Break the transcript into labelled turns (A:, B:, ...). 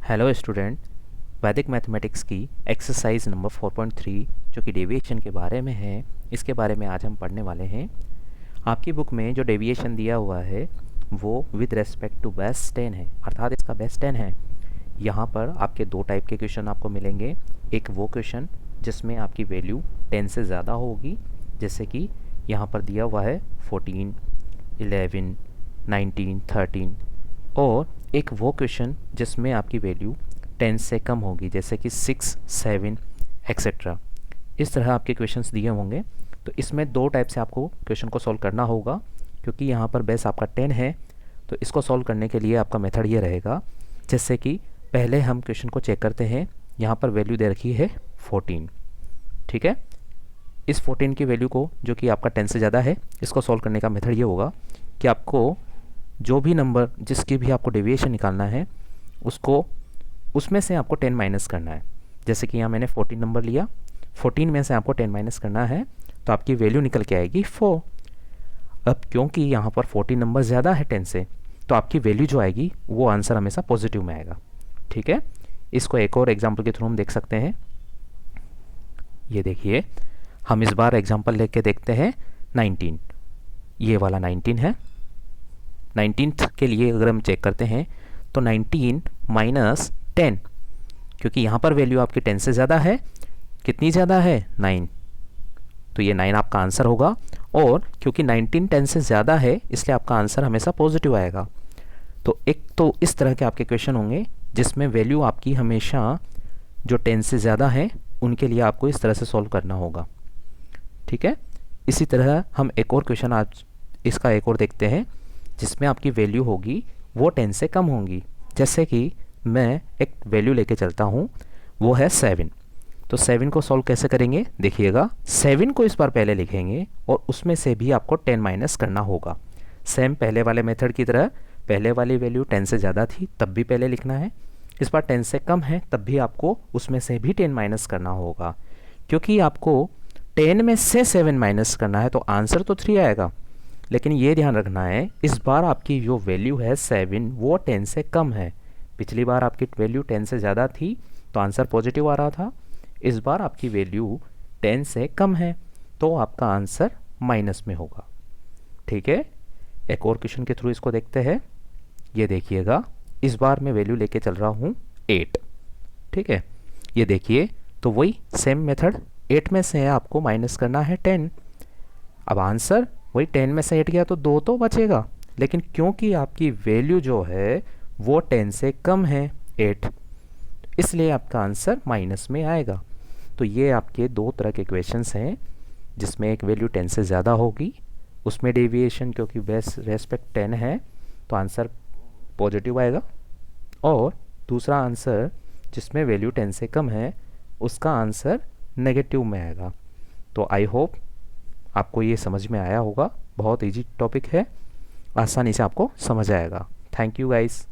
A: Hello student. वैदिक mathematics की exercise number 4.3 जो कि डेविएशन के बारे में है, इसके बारे में आज हम पढ़ने वाले हैं। आपकी बुक में जो डेविएशन दिया हुआ है वो विद रेस्पेक्ट टू बेस 10 है, अर्थात इसका बेस 10 है। यहाँ पर आपके दो टाइप के क्वेश्चन आपको मिलेंगे। एक वो क्वेश्चन जिसमें आपकी वैल्यू 10 से ज़्यादा होगी, जैसे कि यहाँ पर दिया हुआ है 14, 11, 19, 13, और एक वो क्वेश्चन जिसमें आपकी वैल्यू 10 से कम होगी, जैसे कि 6, 7 एक्सेट्रा। इस तरह आपके क्वेश्चंस दिए होंगे। तो इसमें दो टाइप से आपको क्वेश्चन को सॉल्व करना होगा। क्योंकि यहाँ पर बेस आपका 10 है, तो इसको सॉल्व करने के लिए आपका मेथड ये रहेगा। जैसे कि पहले हम क्वेश्चन को चेक करते हैं। यहाँ पर वैल्यू दे रखी है 14, ठीक है। इस 14 की वैल्यू को, जो कि आपका 10 से ज़्यादा है, इसको सॉल्व करने का मेथड ये होगा कि आपको जो भी नंबर जिसकी भी आपको डेविएशन निकालना है उसको उसमें से आपको 10 माइनस करना है। जैसे कि यहाँ मैंने 14 नंबर लिया, 14 में से आपको 10 माइनस करना है, तो आपकी वैल्यू निकल के आएगी 4। अब क्योंकि यहाँ पर 14 नंबर ज़्यादा है 10 से, तो आपकी वैल्यू जो आएगी वो आंसर हमेशा पॉजिटिव में आएगा, ठीक है। इसको एक और एग्जाम्पल के थ्रू हम देख सकते हैं। ये देखिए, हम इस बार एग्जाम्पल लेके देखते हैं 19। ये वाला 19 है। 19th के लिए अगर हम चेक करते हैं तो 19 माइनस 10, क्योंकि यहाँ पर वैल्यू आपकी 10 से ज़्यादा है। कितनी ज़्यादा है? 9। तो ये 9 आपका आंसर होगा। और क्योंकि 19 10 से ज़्यादा है, इसलिए आपका आंसर हमेशा पॉजिटिव आएगा। तो एक तो इस तरह के आपके क्वेश्चन होंगे जिसमें वैल्यू आपकी हमेशा जो 10 से ज़्यादा है उनके लिए आपको इस तरह से सॉल्व करना होगा, ठीक है। इसी तरह हम एक और क्वेश्चन आज इसका एक और देखते हैं जिसमें आपकी वैल्यू होगी वो 10 से कम होंगी। जैसे कि मैं एक वैल्यू लेके चलता हूँ, वो है 7। तो 7 को सॉल्व कैसे करेंगे देखिएगा। 7 को इस बार पहले लिखेंगे और उसमें से भी आपको 10 माइनस करना होगा। सेम पहले वाले मेथड की तरह, पहले वाली वैल्यू 10 से ज़्यादा थी तब भी पहले लिखना है, इस बार 10 से कम है तब भी आपको उसमें से भी 10 माइनस करना होगा। क्योंकि आपको 10 में से 7 माइनस करना है तो आंसर तो 3 आएगा। लेकिन ये ध्यान रखना है, इस बार आपकी जो वैल्यू है 7 वो 10 से कम है। पिछली बार आपकी वैल्यू 10 से ज़्यादा थी तो आंसर पॉजिटिव आ रहा था। इस बार आपकी वैल्यू 10 से कम है तो आपका आंसर माइनस में होगा, ठीक है। एक और क्वेश्चन के थ्रू इसको देखते हैं। ये देखिएगा, इस बार मैं वैल्यू लेके चल रहा हूँ 8, ठीक है। ये देखिए, तो वही सेम मेथड, 8 में से आपको माइनस करना है 10। अब आंसर वही 10 में से 8 गया तो 2 तो बचेगा, लेकिन क्योंकि आपकी वैल्यू जो है वो 10 से कम है 8, इसलिए आपका आंसर माइनस में आएगा। तो ये आपके दो तरह के क्वेश्चंस हैं जिसमें एक वैल्यू 10 से ज़्यादा होगी, उसमें डेविएशन क्योंकि बेस रेस्पेक्ट 10 है तो आंसर पॉजिटिव आएगा, और दूसरा आंसर जिसमें वैल्यू 10 से कम है उसका आंसर नेगेटिव में आएगा। तो आई होप आपको ये समझ में आया होगा। बहुत इजी टॉपिक है, आसानी से आपको समझ आएगा। Thank you guys.